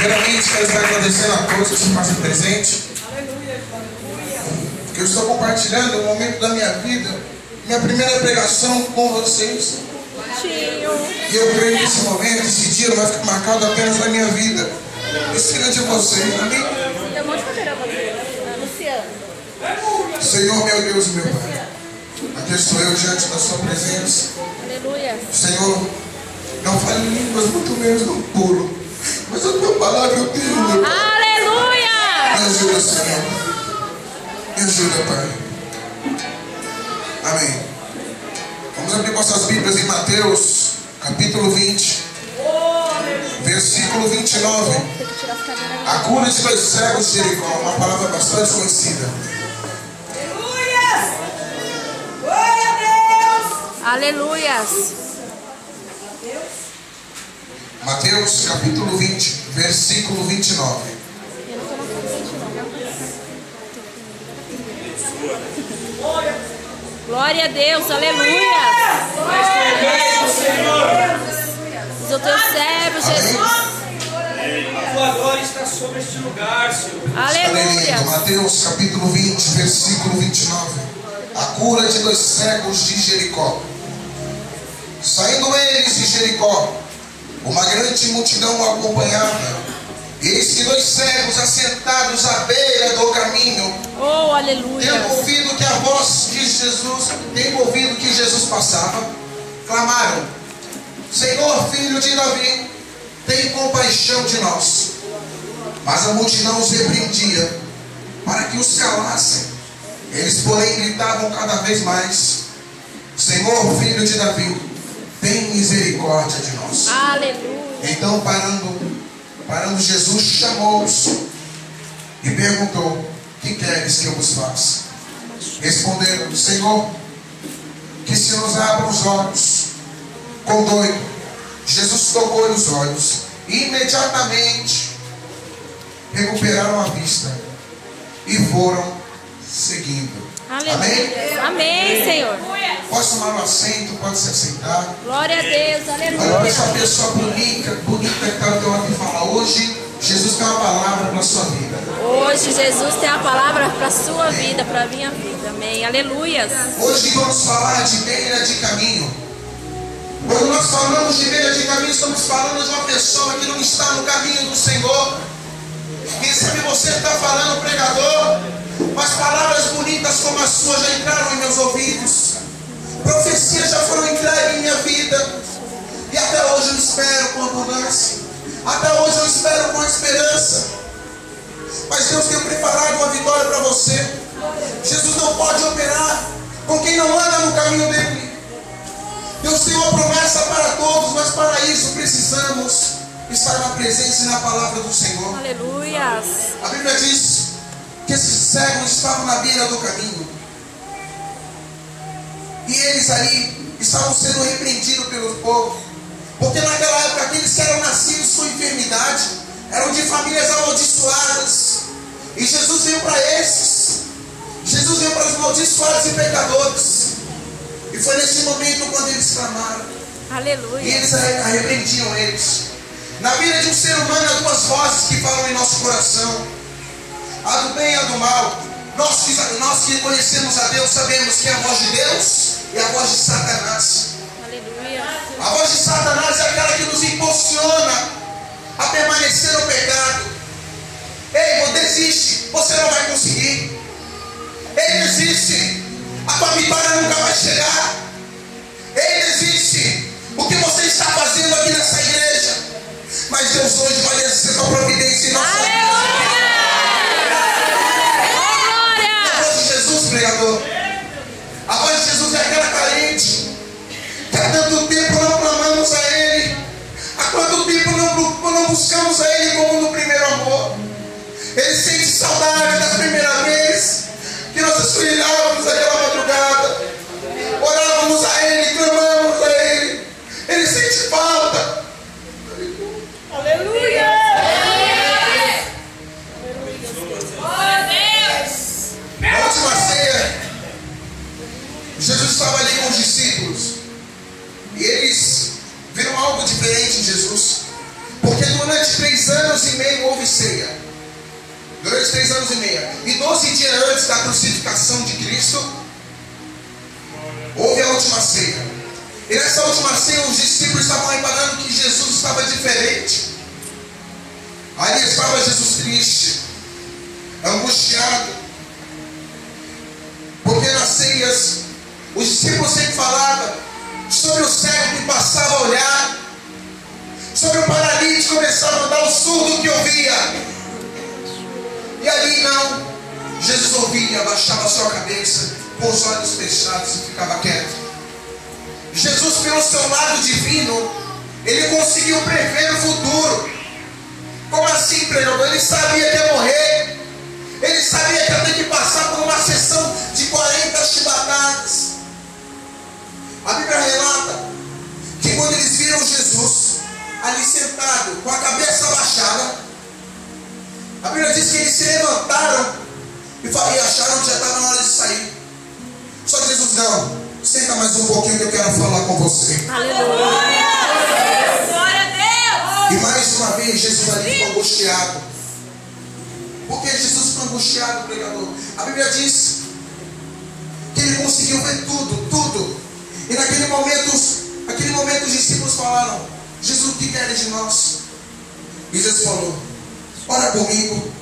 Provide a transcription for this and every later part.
Primeiramente, quero estar agradecendo a todos que se fazem presente. Porque eu estou compartilhando o momento da minha vida, minha primeira pregação com vocês. E eu creio que esse momento, esse dia, vai ficar marcado apenas na minha vida. Ensina de vocês, amém? Senhor, meu Deus e meu Pai, aqui estou eu diante da sua presença. Aleluia. Senhor, não fale línguas, muito menos no pulo. Mas a tua palavra eu tenho, meu Pai. Aleluia! Me ajuda, Senhor. Me ajuda, Pai. Amém. Vamos abrir nossas Bíblias em Mateus, capítulo 20, versículo 29. A cura de dois cegos de Jericó, uma palavra bastante conhecida. Glória a Deus! Aleluias. Mateus capítulo 20, versículo 29. Glória a Deus, aleluia. Os outros servos, Jesus. A tua glória está sobre este lugar, Senhor. Aleluia. Mateus capítulo 20, versículo 29. A cura de dois cegos de Jericó. Saindo eles de Jericó, uma grande multidão o acompanhava. Eis que dois cegos assentados à beira do caminho, Oh, aleluia. tendo ouvido que a voz de Jesus, tendo ouvido que Jesus passava, clamaram: Senhor, filho de Davi, tem compaixão de nós. Mas a multidão os repreendia para que os calassem. Eles, porém, gritavam cada vez mais: Senhor, filho de Davi, tem misericórdia de nós. Aleluia. Então, parando, Jesus chamou-os e perguntou: que queres que eu vos faça? Responderam: Senhor, que se nos abram os olhos. Condoido, Jesus tocou-lhe os olhos e imediatamente recuperaram a vista e foram seguindo. Aleluia. Amém, Senhor. Pode tomar um assento, pode se assentar. Glória a Deus. Olha Aleluia. para essa pessoa bonita que está no teu lado e fala: hoje Jesus tem uma palavra para a sua vida. Hoje Jesus tem a palavra para a sua vida, para a minha vida. Amém. Aleluia. Hoje vamos falar de beira de caminho. Quando nós falamos de beira de caminho, estamos falando de uma pessoa que não está no caminho do Senhor. Quem sabe você está falando, pregador, mas palavras bonitas como as suas já entraram em meus ouvidos. Profecias já foram entregues em minha vida. E até hoje eu espero com abundância. Até hoje eu espero com esperança. Mas Deus tem preparado uma vitória para você. Jesus não pode operar com quem não anda no caminho dele. Deus tem uma promessa para todos, mas para isso precisamos estar na presença e na palavra do Senhor. Aleluia. A Bíblia diz que esses cegos estavam na beira do caminho. E eles ali estavam sendo repreendidos pelo povo. Porque naquela época aqueles que eram nascidos com enfermidade eram de famílias amaldiçoadas. E Jesus veio para esses. Jesus veio para os amaldiçoados e pecadores. E foi nesse momento quando eles clamaram. Aleluia. E eles repreendiam eles. Na vida de um ser humano há duas vozes que falam em nosso coração: a do bem e a do mal. Nós que conhecemos a Deus sabemos que é a voz de Deus e a voz de Satanás. Aleluia. A voz de Satanás é aquela que nos impulsiona a permanecer no pecado. Ei, desiste, você não vai conseguir. Ei, desiste, a tua vitória nunca vai chegar. Ei, desiste, o que você está fazendo aqui nessa igreja. Mas Deus hoje vai exercer sua providência em nossa vida. A voz de Jesus, pregador. A voz de Jesus é aquela carente que há tanto tempo não clamamos a Ele. Há quanto tempo não buscamos a Ele como no primeiro amor. Ele sente saudade da primeira vez que nós escolhávamos aquela madrugada. Orávamos a Ele, clamávamos a Ele. Ele sente falta. Aleluia! Na última ceia, Jesus estava ali com os discípulos. E eles viram algo diferente em Jesus. Porque durante 3 anos e meio houve ceia. Durante 3 anos e meio. E 12 dias antes da crucificação de Cristo, houve a última ceia. E nessa última ceia os discípulos estavam reparando que Jesus estava diferente. Ali estava Jesus triste, angustiado. Porque nas ceias os discípulos sempre falavam sobre o cego que passava a olhar, sobre o paralítico que começava a andar, o surdo que ouvia. E ali não, Jesus ouvia, abaixava a sua cabeça, com os olhos fechados e ficava quieto. Jesus, pelo seu lado divino, ele conseguiu prever o futuro. Como assim, pregador? Ele sabia que ia morrer. Ele sabia que ia ter que passar por uma sessão de 40 chibatadas. A Bíblia relata que quando eles viram Jesus ali sentado, com a cabeça abaixada, a Bíblia diz que eles se levantaram e acharam que já estava na hora de sair. Só que Jesus: não, senta mais um pouquinho que eu quero falar com você. Aleluia. Glória a Deus! E mais uma vez Jesus ali ficou angustiado. Por que Jesus ficou angustiado, pregador? A Bíblia diz que ele conseguiu ver tudo. E naquele momento os discípulos falaram: Jesus, o que queres de nós? E Jesus falou: ora comigo.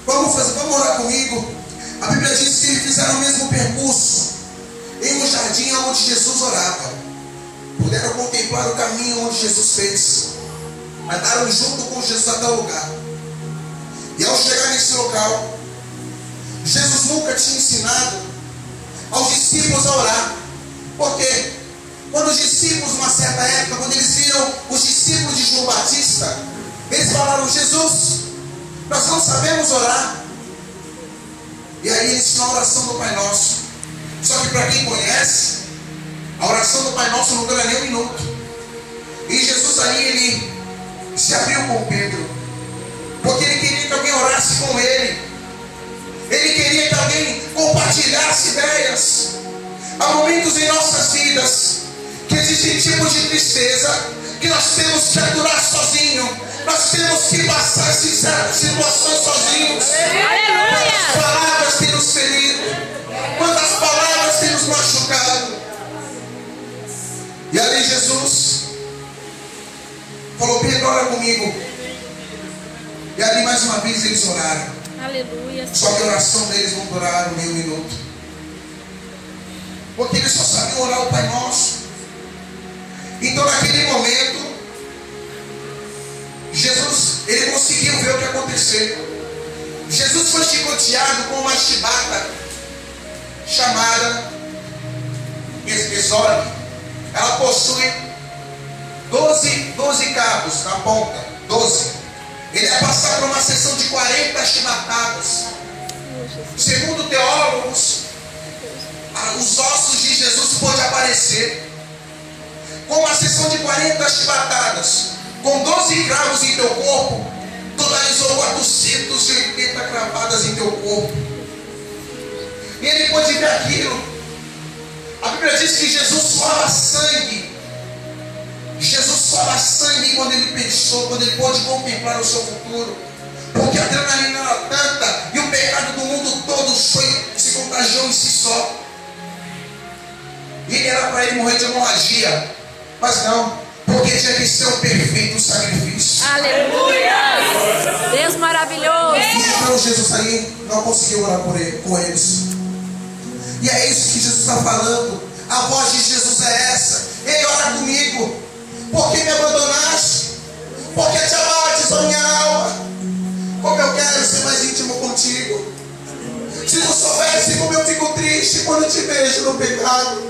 Vamos orar comigo. A Bíblia diz que eles fizeram o mesmo percurso em um jardim onde Jesus orava. Puderam contemplar o caminho onde Jesus fez. Andaram junto com Jesus até o lugar. E ao chegar nesse local, Jesus nunca tinha ensinado aos discípulos a orar. Porque quando os discípulos, numa certa época, quando eles viram os discípulos de João Batista, eles falaram: Jesus, nós não sabemos orar. E aí ele ensinou a oração do Pai Nosso. Só que para quem conhece, a oração do Pai Nosso não dura nem 1 minuto. E Jesus ali, ele se abriu com Pedro, porque ele queria que alguém orasse com ele. Ele compartilhar as ideias. Há momentos em nossas vidas que existem tipos de tristeza que nós temos que aturar sozinho. Nós temos que passar situações sozinhos. Quantas palavras têm nos ferido, quantas palavras têm nos machucado. E ali Jesus falou: Pedro, ora comigo. E ali mais uma vez eles oraram. Aleluia. Só que a oração deles não duraram nem um minuto, porque eles só sabiam orar o Pai Nosso. Então naquele momento Jesus, ele conseguiu ver o que aconteceu. Jesus foi chicoteado com uma chibata chamada exorgue. Ela possui 12 cabos na ponta. 12. Ele vai passar por uma sessão de 40 chibatadas. Segundo teólogos, os ossos de Jesus podem aparecer. Com uma sessão de 40 chibatadas, com 12 cravos em teu corpo, totalizou 480 cravadas em teu corpo. E ele pôde ver aquilo. A Bíblia diz que Jesus suava sangue. Jesus suava sangue quando ele pensou, quando ele pôde contemplar o seu futuro. Porque a adrenalina era tanta e o pecado do mundo todo se contagiou em si só. E era para ele morrer de hemorragia. Mas não, porque tinha que ser um perfeito sacrifício. Aleluia! Deus maravilhoso. Então Jesus aí não conseguiu orar com eles. E é isso que Jesus está falando. A voz de Jesus é essa: Ei, ora comigo. Por que me abandonaste? Por que te abates, ó minha alma? Como eu quero ser mais íntimo contigo. Se não soubesse como eu fico triste quando te vejo no pecado.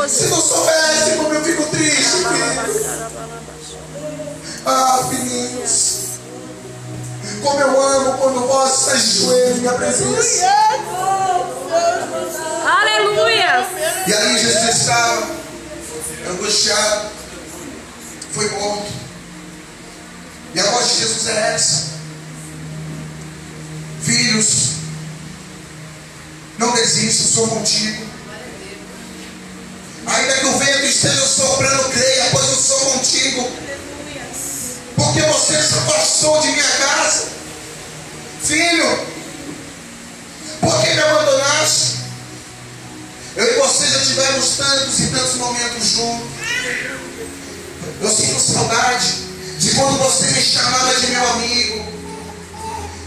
Se não soubesse como eu fico triste, filhos. Ah, filhinhos, como eu amo quando vós estáis de joelho em minha presença. Aleluia! E ali Jesus estava angustiado, foi morto. E a voz de Jesus é essa: Filhos, não desista, sou contigo. Ainda que o vento esteja soprando, creia, pois eu sou contigo. Porque você se afastou de minha casa. Filho, por que me abandonaste? Eu e você já tivemos tantos e tantos momentos juntos. Eu sinto saudade de quando você me chamava de meu amigo.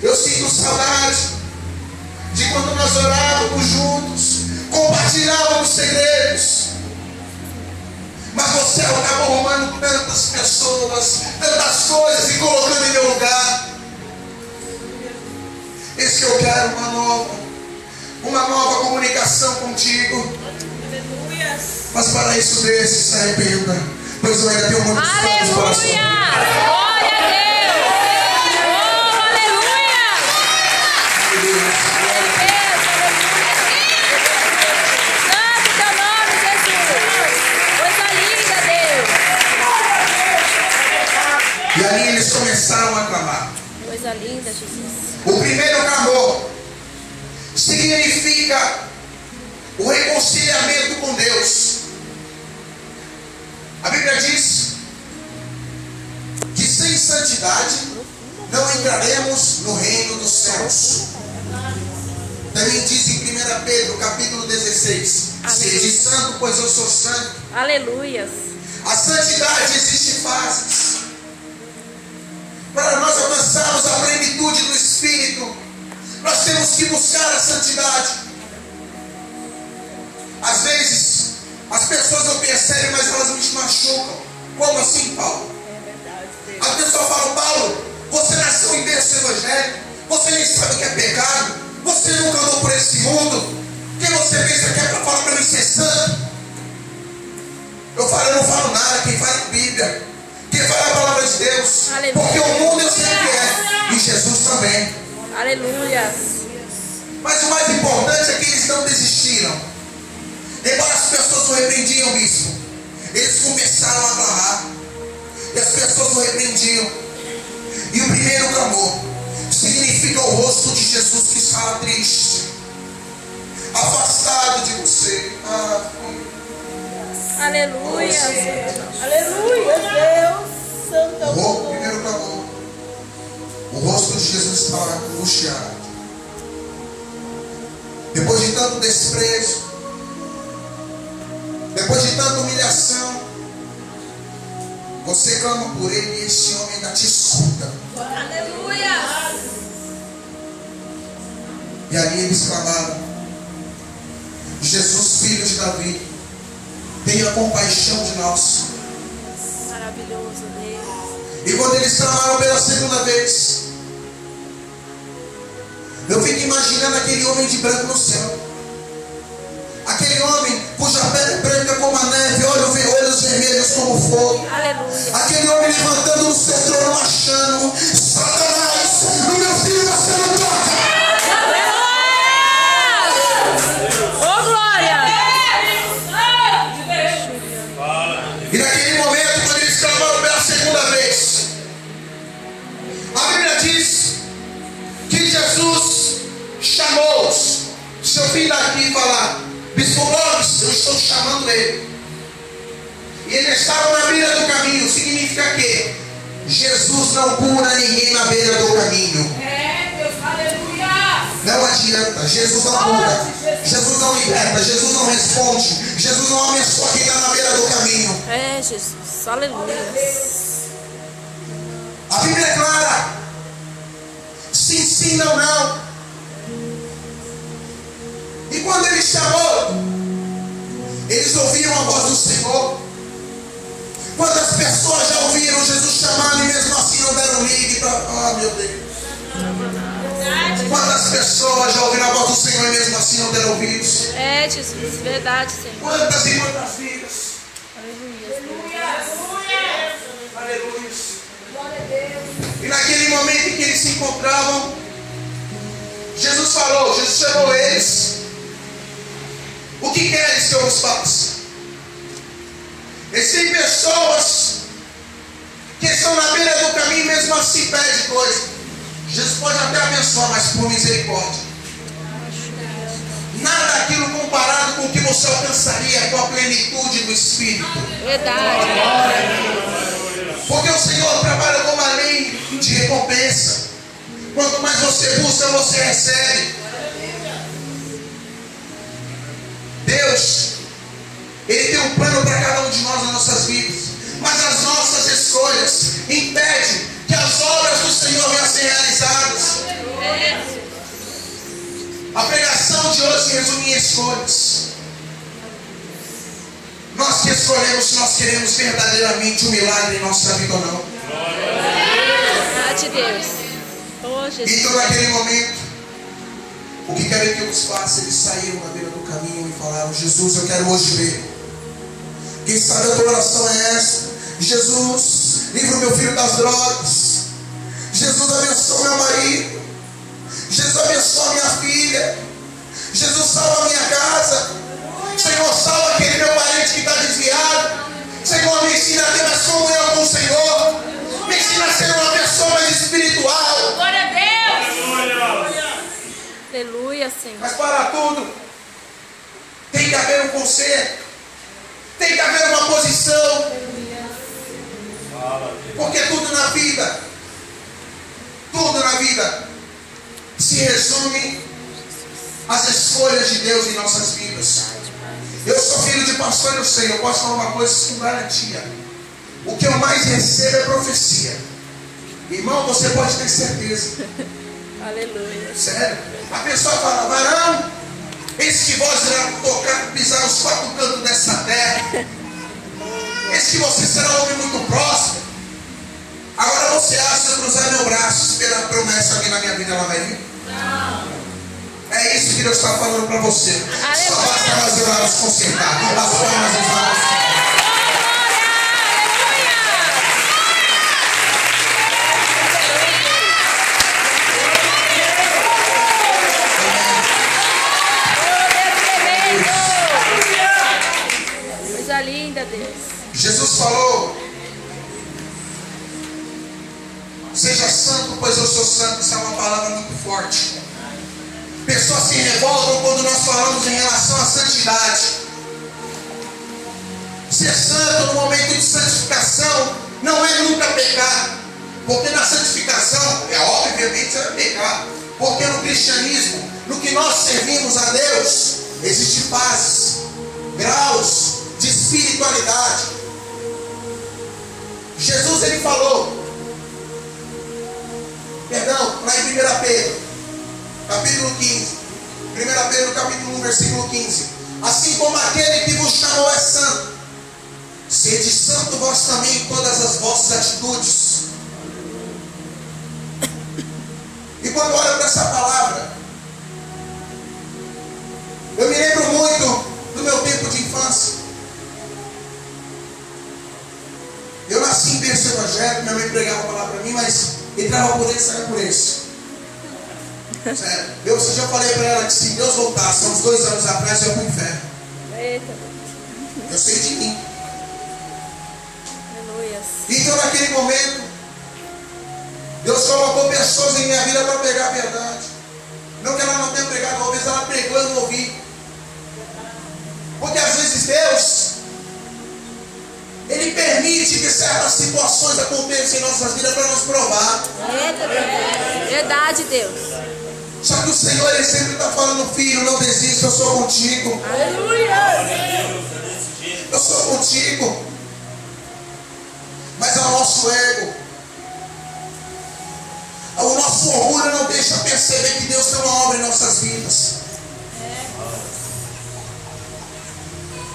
Eu sinto saudade de quando nós orávamos juntos, compartilhávamos segredos. Mas você acabou arrumando tantas pessoas, tantas coisas e colocando em meu lugar. Esse que eu quero, uma nova comunicação contigo. Mas para isso, desse, se arrependa, pois eu ainda tenho muito planos para a sua vida. Glória a Deus! Oh, aleluia! Santo teu nome, Jesus! Coisa linda, Deus! E ali eles começaram a clamar. Coisa linda, Jesus. O primeiro clamor significa o reconciliamento com Deus. A Bíblia diz que sem santidade não entraremos no reino dos céus. Também diz em 1 Pedro capítulo 16: Sede santo, pois eu sou santo. Aleluia. A santidade existe fases. Para nós alcançarmos a plenitude do Espírito, nós temos que buscar a santidade. Às vezes as pessoas não percebem, mas elas nos machucam. Como assim, Paulo? As pessoas falam: Paulo, você nasceu em berço evangélico, você nem sabe o que é pecado, você nunca andou por esse mundo. Quem você pensa que é para falar para mim ser santo? Eu não falo nada, quem fala a Bíblia, quem fala a palavra de Deus. Aleluia. Porque o mundo eu sei que é, e Jesus também. Aleluia. Mas o mais importante é que eles não desistiram. Embora as pessoas o repreendiam, bispo, eles começaram a clamar. E as pessoas o repreendiam. E o primeiro clamor significa o rosto de Jesus que estava triste. afastado de você. Aleluia. Aleluia, Deus. Santo. Primeiro clamor. O rosto de Jesus estava angustiado. Depois de tanto desprezo, depois de tanta humilhação, você clama por ele e esse homem ainda te escuta. Aleluia. E ali eles clamaram: Jesus, filho de Davi, tenha compaixão de nós. Maravilhoso, Deus. E quando eles clamaram pela segunda vez, eu fico imaginando aquele homem de branco no céu. Aquele homem cuja pele é branca como a neve, olhos vermelhos como fogo. Aleluia. Aquele homem levantando no seu trono, achando: Satanás, no meu filho você não toca. Ô, glória. E naquele momento, quando eles clamaram pela segunda vez, a Bíblia diz que Jesus chamou-os. Se eu vim daqui falar: Bispo Gomes, eu estou chamando ele. E eles estavam na beira do caminho. Significa que Jesus não cura ninguém na beira do caminho. Deus, aleluia. Não adianta. Jesus não cura, Jesus não liberta, Jesus não responde, Jesus não abençoa quem está na beira do caminho. É, Jesus. Aleluia. A Bíblia é clara: sim, sim, não, não. E quando ele chamou, eles ouviram a voz do Senhor. Quantas pessoas já ouviram Jesus chamando e mesmo assim não deram ligue para... Ah, meu Deus. Quantas pessoas já ouviram a voz do Senhor e mesmo assim não deram ouvidos? É, Jesus. Verdade, Senhor. Quantas e quantas vidas? Aleluia. E naquele momento em que eles se encontravam, Jesus falou, Jesus chamou eles: o que queres que eu vos faça? Existem pessoas que estão na beira do caminho e mesmo assim pedem coisa. Jesus pode até abençoar, mas por misericórdia. Nada daquilo comparado com o que você alcançaria com a plenitude do Espírito. Verdade. Porque o Senhor trabalha com uma lei de recompensa. Quanto mais você busca, você recebe. Deus, Ele tem um plano para cada um de nós nas nossas vidas. Mas as nossas escolhas impedem que as obras do Senhor venham a ser realizadas. A pregação de hoje se resume em escolhas. Nós que escolhemos se nós queremos verdadeiramente um milagre em nossa vida ou não. Verdade, Deus. Oh, Jesus. Então naquele momento, o que querem que eu os faça? Eles saíram na beira do caminho e falaram: Jesus, eu quero hoje ver. Quem sabe a tua oração é essa: Jesus, livra o meu filho das drogas. Jesus, abençoa meu marido. Jesus, abençoa minha filha. Jesus, salva a minha casa. Senhor, salva aquele meu parente que está desviado. Senhor, me ensina a ter mais comunhão com o Senhor. Me ensina a ser uma pessoa mais espiritual. Glória a Deus. Aleluia, Senhor. Mas para tudo tem que haver um conserto, tem que haver uma posição. Porque tudo na vida se resume às escolhas de Deus em nossas vidas. Eu sou filho de pastor e eu sei, eu posso falar uma coisa com garantia: o que eu mais recebo é profecia. Irmão, você pode ter certeza. Aleluia. Sério? A pessoa fala: varão, eis que vós irá tocar, pisar os quatro cantos dessa terra. Eis que você será um homem muito próximo. Agora você acha cruzar meu braço, esperar a promessa vir na minha vida, ela vai vir? Não. É isso que Deus está falando para você. Aleluia. Só basta nós irmãos consertar. As palmas dos irmãos. Coisa linda, Deus. Jesus falou: seja santo, pois eu sou santo. Isso é uma palavra muito forte. Pessoas se revoltam quando nós falamos em relação à santidade. Ser santo no momento de santificação não é nunca pecar. Porque na santificação, obviamente, é pecar. Porque no cristianismo, no que nós servimos a Deus, existe fases, graus de espiritualidade. Jesus, ele falou, lá em 1 Pedro, capítulo 15, 1 Pedro, capítulo 1, versículo 15: assim como aquele que vos chamou é santo, sede santo vós também em todas as vossas atitudes. E quando eu olho para essa palavra, eu me lembro muito do meu tempo de infância. Eu nasci em berço evangélico, minha mãe pregava a palavra para mim, mas entrava por esse, saia por esse. Sério. Eu já falei para ela que se Deus voltasse há uns 2 anos atrás, eu ia para o inferno. Eita. Eu sei de mim. Aleluia. Então naquele momento, Deus colocou pessoas em minha vida para pregar a verdade. Não que ela não tenha pregado, talvez ela pregou e eu não ouvi. Porque às vezes Deus, Ele permite que certas situações aconteçam em nossas vidas para nos provar. Eita, verdade, Deus. Só que o Senhor, Ele sempre está falando: filho, não desista, eu sou contigo. Aleluia. Eu sou contigo. Mas é o nosso ego, o nosso orgulho não deixa perceber que Deus tem uma obra em nossas vidas.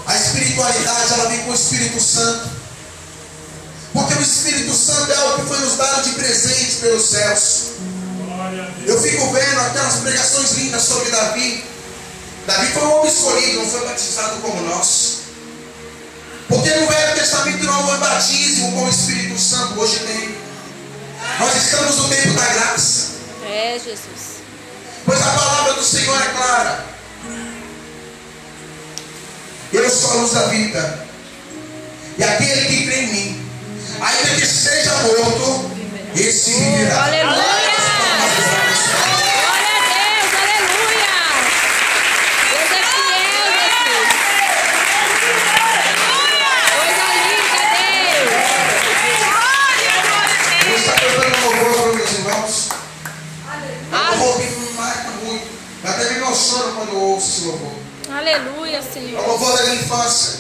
A espiritualidade, ela vem com o Espírito Santo. Porque o Espírito Santo é algo que foi nos dado de presente pelos céus. Eu fico vendo aquelas pregações lindas sobre Davi. Davi foi um homem escolhido, não foi batizado como nós. Porque no Velho Testamento não houve batismo com o Espírito Santo, hoje tem. Nós estamos no tempo da graça. É, Jesus. Pois a palavra do Senhor é clara. Eu sou a luz da vida. E aquele que crê em mim, ainda que esteja morto, esse viverá. Aleluia. Glória a Deus, aleluia. Deus é fiel, Jesus. Coisa linda, Deus. Eu estou cantando um louvor para meus irmãos. Um louvor que me marca muito. Eu até me emociono quando eu ouço esse louvor. Aleluia, É Senhor. o louvor da minha infância.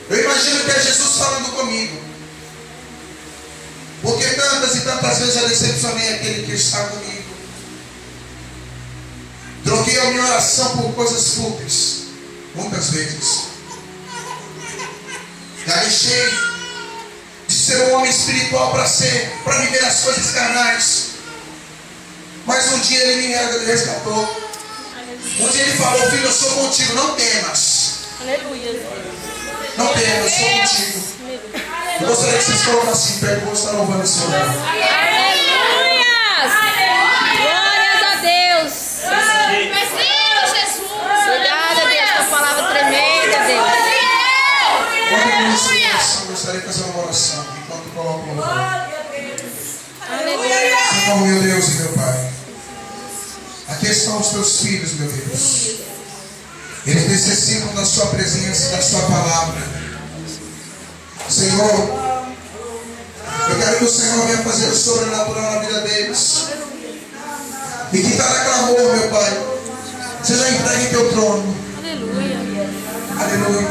Eu imagino que é Jesus falando comigo. Porque tantas e tantas vezes eu decepcionei aquele que está comigo. Troquei a minha oração por coisas fúteis. Muitas vezes. Já deixei de ser um homem espiritual para viver as coisas carnais. Mas um dia Ele me resgatou. Um dia Ele falou: filho, eu sou contigo, não temas. Aleluia. Não temas, eu sou contigo. Eu gostaria que vocês colocassem em pé, eu vou estar louvando esse lugar. Aleluia. Glórias a Deus. Obrigada, Deus, por palavra tremenda, Deus. Quando eu iniciar a oração, eu gostaria de fazer uma oração enquanto eu coloco o louvor. Aleluia. Senhor, meu Deus e meu Pai, aqui estão os teus filhos, meu Deus. Eles necessitam da sua presença, da sua palavra. Senhor, eu quero que o Senhor venha fazer o sobrenatural na vida deles. E que cada clamor, meu Pai, seja entregue em teu trono. Aleluia. Aleluia.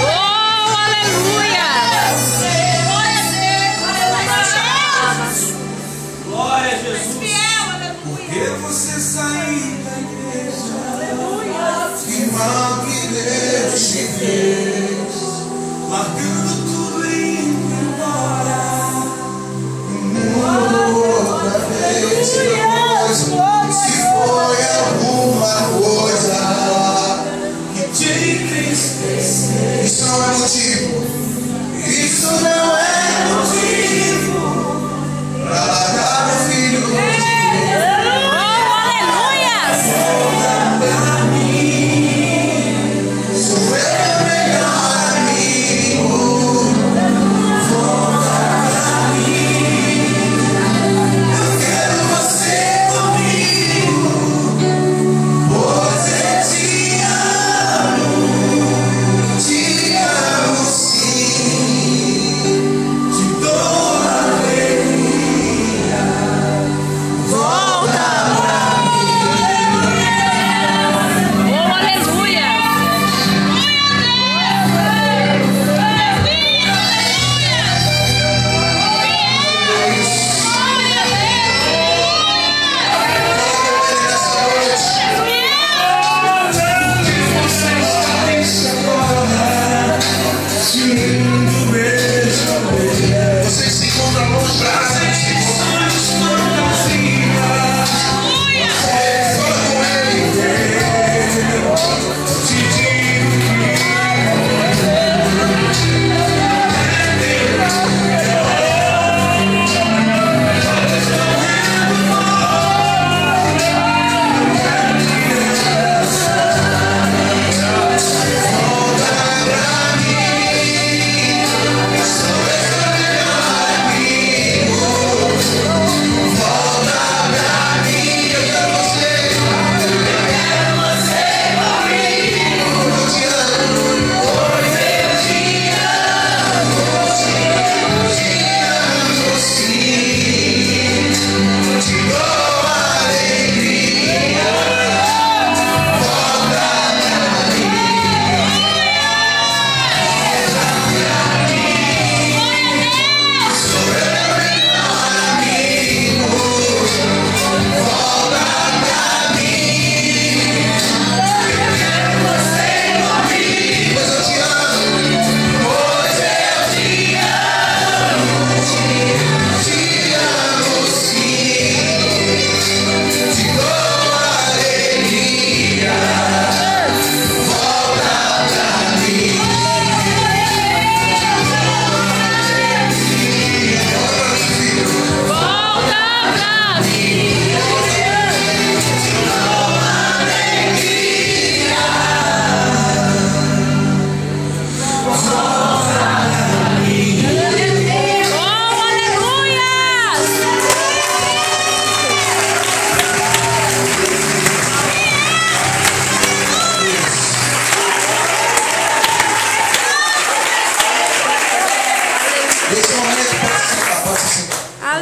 Oh, aleluia. Glória a Jesus. Porque você saiu da igreja, que mal que Deus te fez, largando tudo e indo embora. Outra vez, se foi alguma coisa que te entristecer, isso não é motivo. Isso não é motivo para largar meu filho do mundo. Você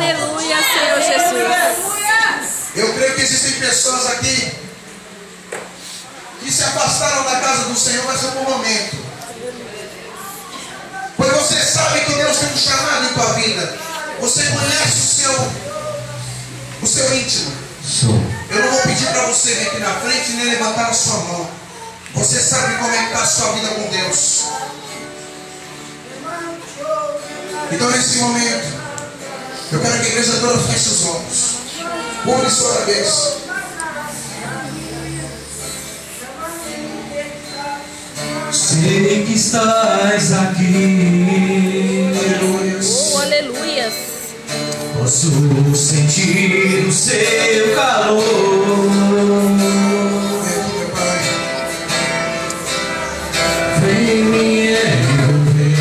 aleluia, Senhor Jesus. Eu creio que existem pessoas aqui que se afastaram da casa do Senhor, mas foi por um momento. Pois você sabe que Deus tem um chamado em tua vida. Você conhece o seu íntimo. Eu não vou pedir para você vir aqui na frente nem levantar a sua mão. Você sabe como é que está a sua vida com Deus. Então nesse momento, eu quero que a igreja toda feche os olhos. Pule sua cabeça. Sei que estás aqui. Oh, aleluias. Posso sentir o seu calor. Vem me envolver,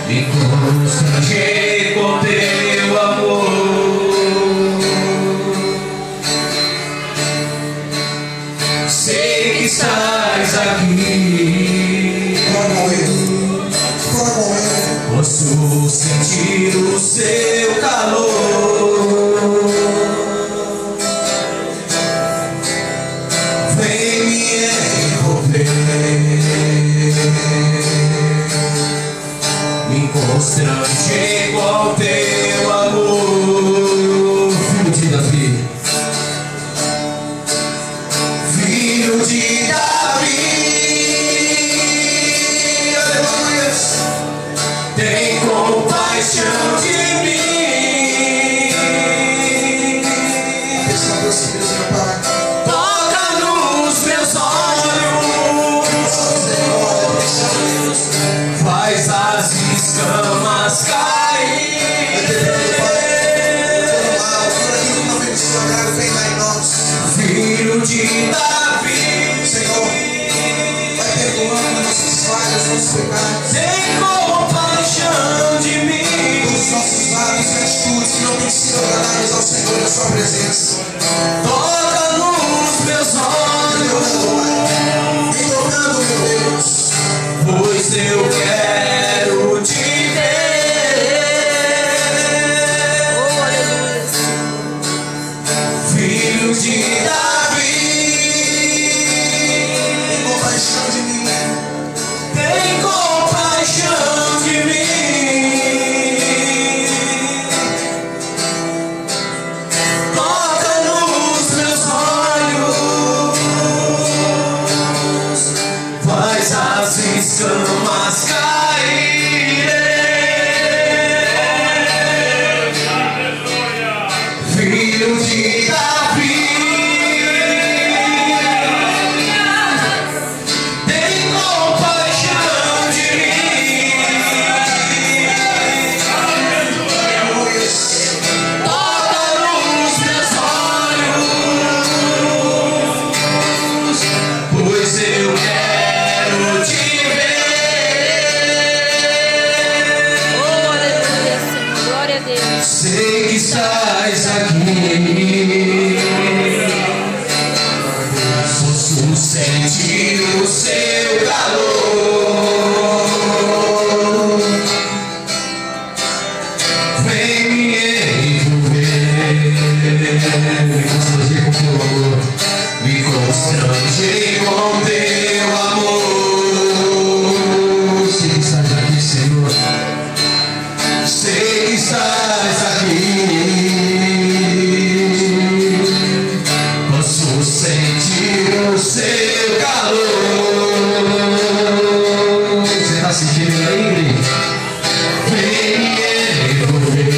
me constranger com teu amor. Sei que estás aqui. Posso sentir o seu calor. Vem me envolver, me constranger com teu amor. Filho de Davi, filho de Davi, aleluia, tem compaixão de mim. Toca nos meus olhos, faz as escamas cair. Filho de Davi, Senhor, vai perdoando nossas falhas, nossos pecados. tem compaixão de mim. Todos os nossos lábios e atitudes que não têm sido agradáveis ao Senhor e à sua presença. Toca nos meus olhos, Vem tocando, meu Deus. pois eu quero te ver. Oh, aleluias. Filho de Davi, Tem compaixão de mim. tem compaixão de mim. Toca nos meus olhos, faz as escamas caírem. Filho de Davi, tem compaixão de mim. Toca nos meus olhos, pois eu quero te ver. Oh, aleluia, Senhor. Glória a Deus. Sei que estás aqui. Posso sentir o seu calor. Vem me envolver, me constranger com teu amor. Me constranger com teu amor. Sei que estás aqui, Senhor. Sei que estás aqui. Posso sentir o seu calor. Você está sentindo aí? Vem me envolver,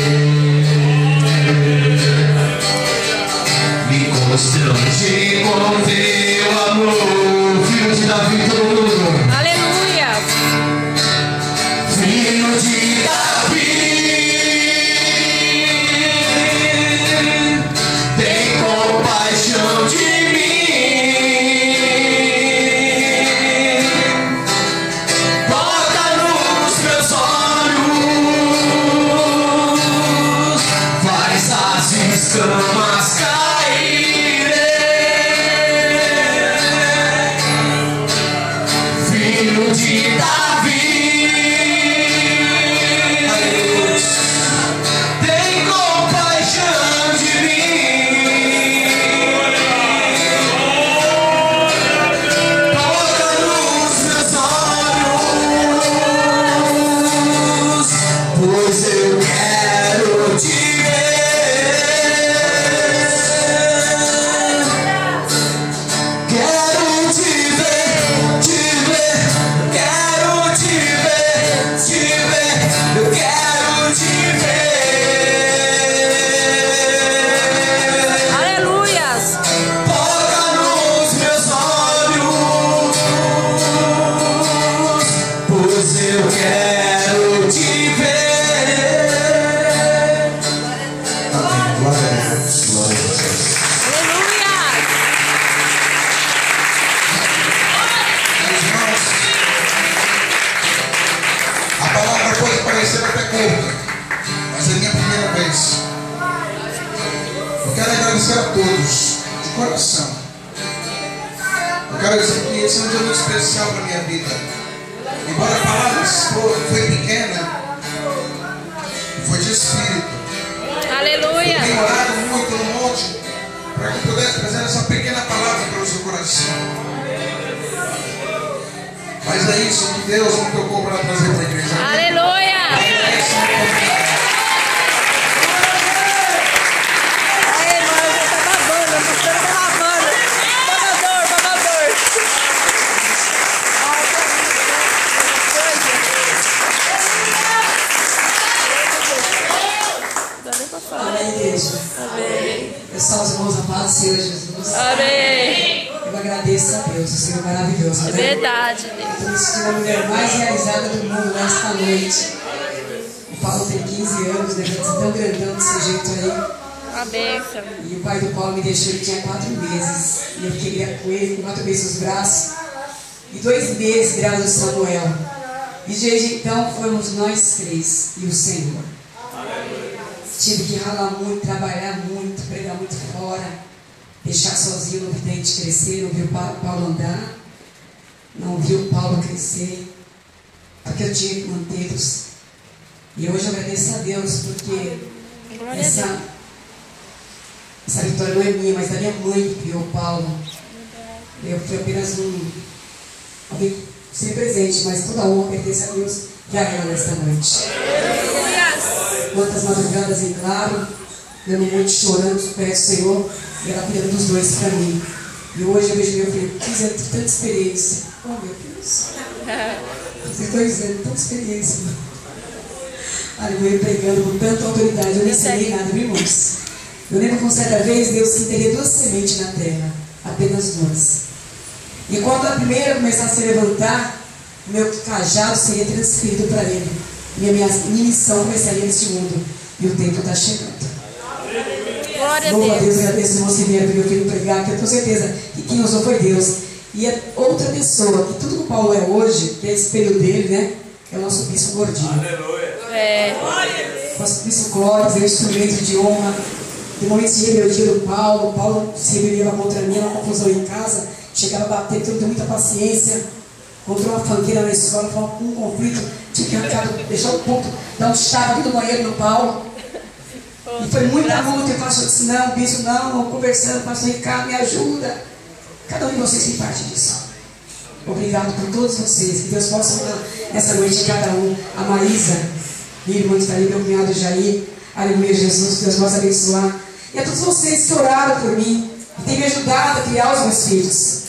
me constranger com teu amor. Filho de Davi, todo mundo. Aleluia. Filho de Davi, tem compaixão de mim. Toca nos meus olhos, faz as escamas caírem. Filho de Davi, feito, mas é a minha primeira vez. Eu quero agradecer a todos, de coração. Eu quero dizer que esse é um dia muito especial para a minha vida. Embora a palavra foi pequena, foi de espírito. Aleluia. Eu tenho orado muito no monte para que pudesse trazer essa pequena palavra para o seu coração. Mas é isso que Deus me tocou para trazer para a igreja. Aleluia. Amém, igreja. Amém. Pessoal, os irmãos, a paz do Senhor Jesus. Amém. Eu agradeço a Deus, o Senhor é maravilhoso. É Né? verdade, Eu Deus. estou me sentindo a mulher mais realizada do mundo nesta noite. O Paulo tem 15 anos, deve ser tão grandão desse jeito aí. A bênção. E o pai do Paulo me deixou, ele tinha 4 meses. E eu fiquei com ele, com 4 meses nos braços. E 2 meses, graças a Samuel. E desde então fomos nós 3 e o Senhor. Tive que ralar muito, trabalhar muito, pregar muito fora, deixar sozinho no vidente crescer, não viu Paulo andar, não viu Paulo crescer, porque eu tinha que mantê-los. E hoje eu agradeço a Deus, porque Glória a Deus. essa vitória não é minha, mas da minha mãe que criou Paulo. Eu fui apenas alguém sem presente, mas toda a honra pertence a Deus e a ela nesta noite. Quantas madrugadas em claro, dando muito, chorando os pés do Senhor, e ela cuidando dos 2 para mim. E hoje eu vejo meu filho, 15 anos, tanta experiência. Oh, meu Deus. 2 anos, tanta experiência. Aleluia, pregando com tanta autoridade. Eu nem sei nada, viu, irmãos? Eu lembro que uma certa vez Deus teria 2 sementes na terra, apenas 2. E quando a primeira começar a se levantar, o meu cajado seria transferido para ele. E a minha missão começaria neste mundo. E o tempo está chegando. Glória a Louva a Deus, Deus. agradeço o irmão Silveira porque eu queria pregar, porque eu tenho certeza que quem usou foi Deus. E a outra pessoa, que tudo que o Paulo é hoje, que é espelho dele, né? É o nosso bispo Gordinho. É. O nosso bispo Clóvis é um instrumento de honra. Tem momentos de rebeldia do Paulo. O Paulo se rebeliava contra mim, uma confusão em casa. Chegava a bater, eu tenho muita paciência. Encontrou uma fanqueira na escola, foi um conflito. Tive que arrancar, deixar o ponto, dar um chave aqui no banheiro no Paulo. E foi muita luta. Eu faço assim, não, bispo, não, conversando, pastor Ricardo, me ajuda. Cada um de vocês tem parte disso. Obrigado por todos vocês. Que Deus possa dar essa noite de cada um. A Marisa, minha irmã que está ali, meu cunhado Jair. Aleluia, Jesus, que Deus possa abençoar. E a todos vocês que oraram por mim, que têm me ajudado a criar os meus filhos.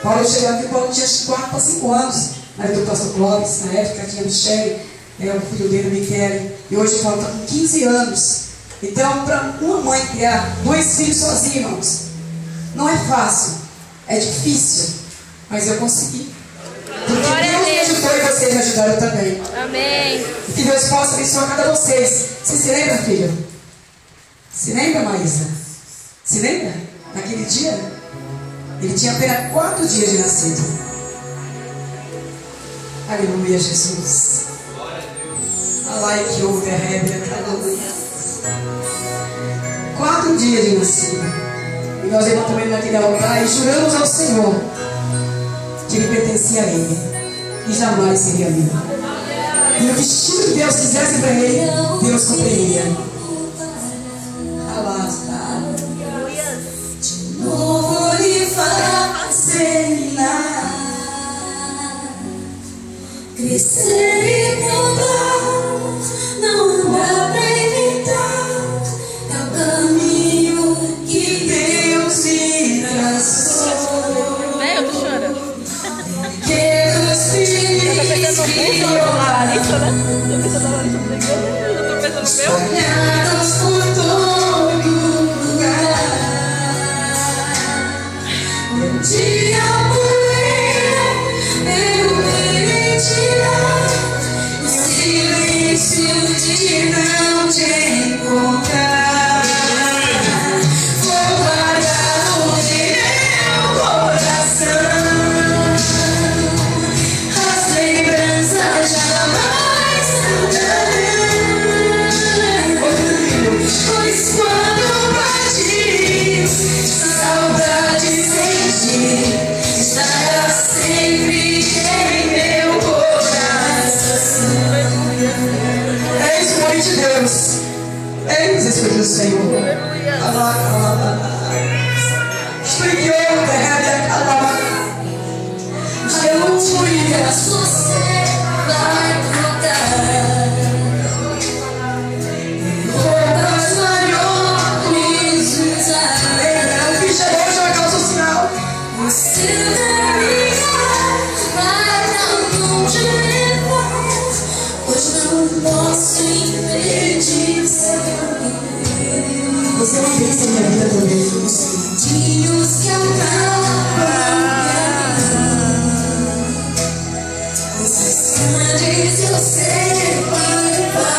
Paulo chegou aqui, Paulo tinha 4 para 5 anos. Aí do pastor Clóvis, na época tinha Michele, o filho dele, Michele. E hoje o Paulo está com 15 anos. Então, para uma mãe criar 2 filhos sozinha, irmãos, não é fácil, é difícil, mas eu consegui. Porque Glória a Deus me Deus. ajudou e vocês me ajudaram também. Amém. E que Deus possa abençoar cada vocês. Você se lembra, filho? Se lembra, Maísa? Se lembra? Naquele dia? Ele tinha apenas 4 dias de nascido. Aleluia, Jesus. Alai que ouve a Rebeca, aleluia. 4 dias de nascido. E nós levantamos ele naquele altar e juramos ao Senhor que ele pertencia a Ele e jamais seria meu. E o destino que Deus quisesse para ele, Deus cumpriria. Alasta. De novo lhe fazer crescer e mudar, não dá pra evitar. É o caminho que Deus me traçou. É, eu tô chorando. Que os filhos criou Larissa, né? Eu tô pensando na Larissa pregando, eu tô pensando no meu. espalhados por todo lugar. Um dia eu irei tirar o silêncio de não te encontrar. Vou guardar o de meu coração. As lembranças jamais mudarão. Aleluia. Você vai tocar roupas maiores usar. O que chegou já vai causar o sinal. Você vai dar onde levar, pois não posso impedir seu querer. Você é uma bênção na minha vida também. Os dias que acabam, os instantes eu sei que param.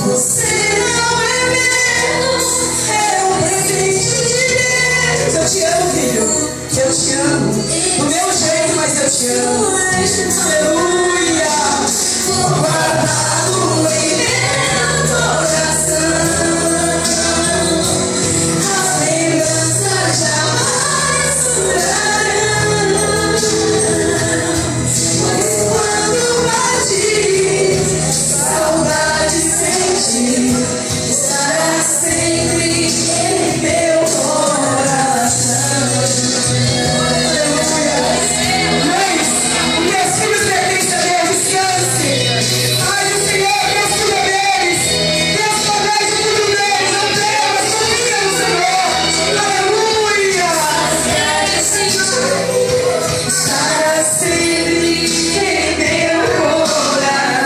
Você não é menos, é um presente de Deus. Eu te amo, filho. Eu te amo. Do meu jeito, mas eu te amo. Aleluia. Guardado em meu coração, as lembranças jamais durarão. Mas quando partir, saudade sentir, estará sempre em meu coração. Mães, meus filhos pertencem a Deus, descanse. Ai, o Senhor, Deus cuida deles. Deus protege tudo deles. Não temas, confia no Senhor. Aleluia. Estará sempre em meu coração.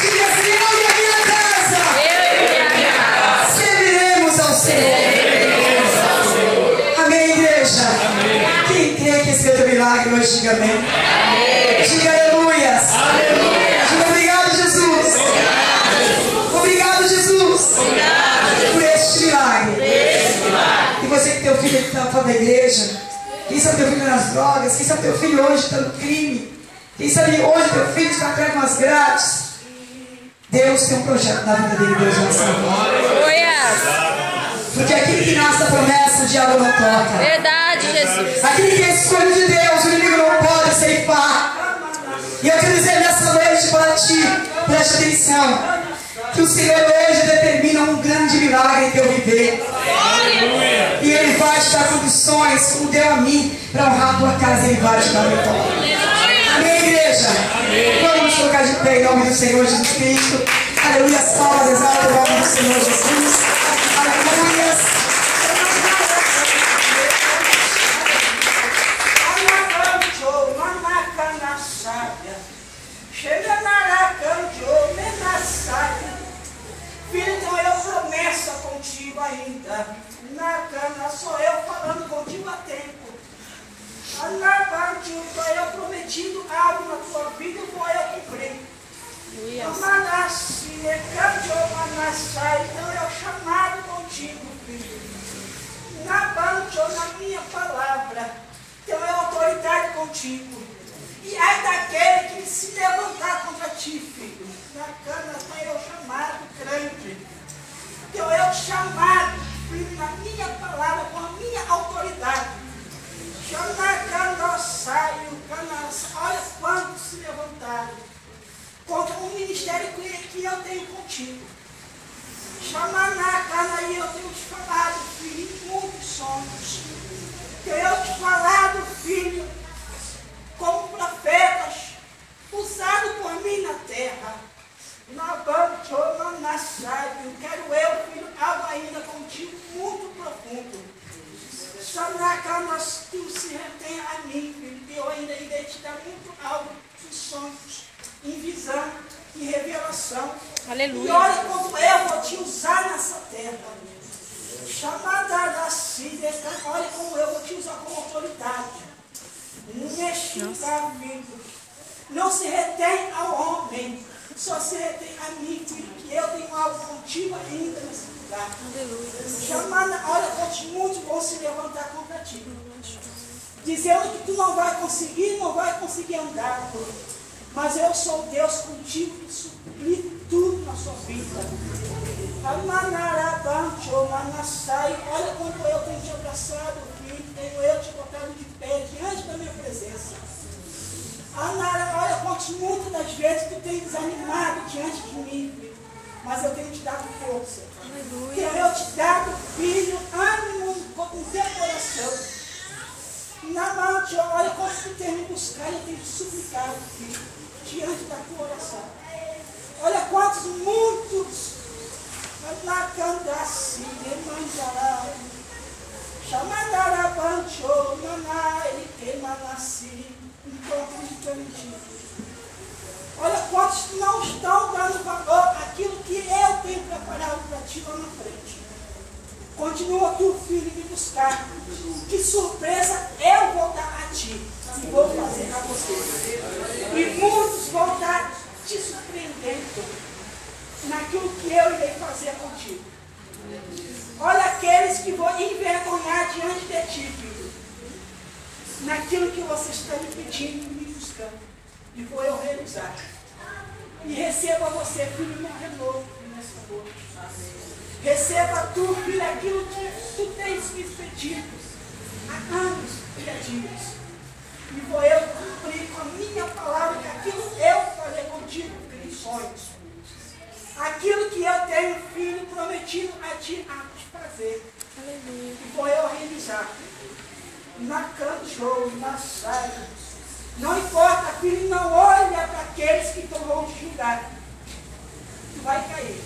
Diga assim, eu e a minha casa Eu e minha casa. serviremos ao Senhor. Amém, igreja? Quem crê que esse é o teu milagre hoje, diga amém. Diga aleluias. Diga obrigado, Jesus. Obrigado, Jesus. Por este milagre. E você que teu filho está fora da igreja, quem sabe teu filho nas drogas, quem sabe teu filho hoje está no crime, quem sabe hoje teu filho está atrás de umas grades. Deus tem um projeto na vida dele, Deus vai salvar. Aleluia. Porque aquele que nasce da promessa, o diabo não toca. Verdade, Jesus. Aquele que é escolhido de Deus, o inimigo não pode ceifar. E eu quero dizer nessa noite para ti, preste atenção, que o Senhor hoje determina um grande milagre em teu viver. E Ele vai te dar condições, como deu a mim, para honrar a tua casa, Ele vai te dar vitória. Amém, igreja? Vamos colocar de pé em nome do Senhor Jesus Cristo. Aleluia, salva, exalta o nome do Senhor Jesus. Aleluia. Filho, então eu promessa contigo ainda. Na cana sou eu falando contigo a tempo. Na parte eu prometido algo na tua vida, vou eu cumprir. Então eu chamado contigo, filho. Na parte na minha palavra, então eu autoridade contigo. E é daquele que se levantar contra ti, filho. Na cana está eu chamado crente. Então eu chamado, filho, na minha palavra, com a minha autoridade. Olha quantos se levantaram contra o ministério que eu tenho contigo. Aí eu tenho te falado, filho, em muitos sonhos. Eu te falado, filho, como profetas, usado por mim na terra. Quero eu, filho, algo ainda contigo muito profundo. Tu se retém a mim, filho, e eu ainda irei te dar muito algo em sonhos, em visão, em revelação. Aleluia. E olha como eu vou te usar nessa terra. Olha como eu vou te usar como autoridade. Neste lugar vivo. Não se retém ao homem, só se retém a mim, filho, que eu tenho algo contigo ainda nesse lugar. Olha quantos muitos vão se levantar contra ti, dizendo que tu não vai conseguir andar. Mas eu sou Deus contigo que supli tudo na sua vida. Olha quando eu tenho te abraçado, filho, tenho tem desanimado diante de mim, filho, mas eu tenho te dado força. Aleluia. Eu te dado, filho, ânimo no teu coração. Na mão, tio, olha como tu tem me buscar e eu tenho te suplicado, filho, diante da tua oração. Olha quantos muitos na candaci, mandará, chamandará, bancho, maná, ele queima nasci, encontro de permitido. Olha quantos não estão dando valor àquilo que eu tenho preparado para ti lá na frente. Continua tu, filho, me buscar. Que surpresa eu vou dar a ti e vou fazer a você. E muitos vão estar te surpreendendo naquilo que eu irei fazer contigo. Olha aqueles que vão envergonhar diante de ti, filho. Naquilo que você está me pedindo e me buscando. E vou eu realizar. E receba você, filho, meu renovo nessa noite. Receba tu, filho, aquilo que tu tens me pedido há anos e há dias. E vou eu cumprir com a minha palavra, que aquilo eu falei contigo em sonhos. Aquilo que eu tenho, filho, prometido a ti fazer. Aleluia. E vou eu realizar. Na canto, na saia. Não importa, filho, não olha para aqueles que vão te julgar. Tu vai cair.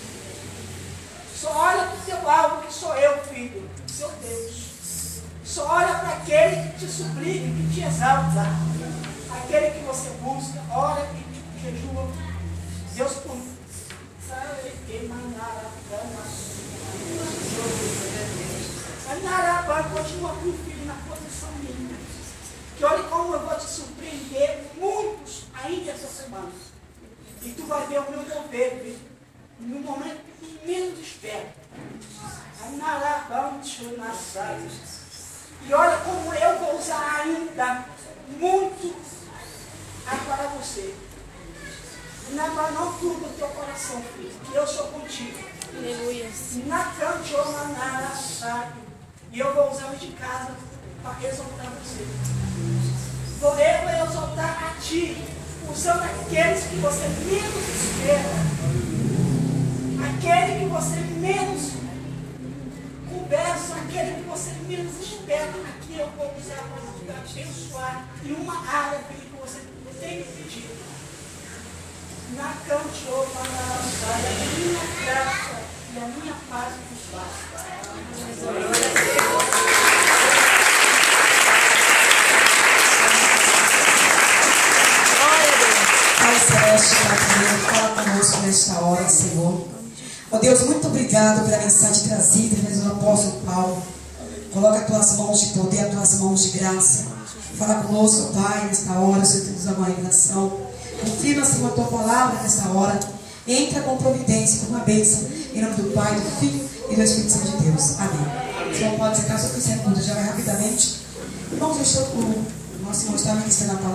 Só olha para o teu alvo, que sou eu, filho, seu Deus. Só olha para aquele que te suplica, que te exalta. Aquele que você busca, ora e jejua. Deus por continua com o filho na posição minha. Que olha como eu vou te surpreender muitos ainda essa semana. E tu vai ver o meu mover, filho, no momento que menos espera. E olha como eu vou usar ainda muito para você. Não turba o teu coração, filho, que eu sou contigo. Aleluia. E eu vou usar de casa para exaltar você. Vou eu exaltar a ti, usando aqueles que você menos espera. Aquele que você menos conversa, aquele que você menos espera. Aqui eu vou usar para abençoar em uma área que você tem pedido. Na cantiova, a minha graça e a minha paz nos basta. Pai Celeste, Pai querido, fala conosco nesta hora, Senhor. Ó Deus, muito obrigado pela mensagem trazida pelo apóstolo Paulo. Coloca as tuas mãos de poder, as tuas mãos de graça. Fala conosco, Pai, nesta hora, Senhor, que nos dá uma revelação. Confirma, Senhor, a tua palavra nesta hora. Entra com providência, com uma bênção. Em nome do Pai, do Filho e do Espírito Santo de Deus. Amém. O Senhor pode secar, só que isso é tudo. Já vai rapidamente. Irmãos, eu estou com o nosso irmão está ministrando a palavra.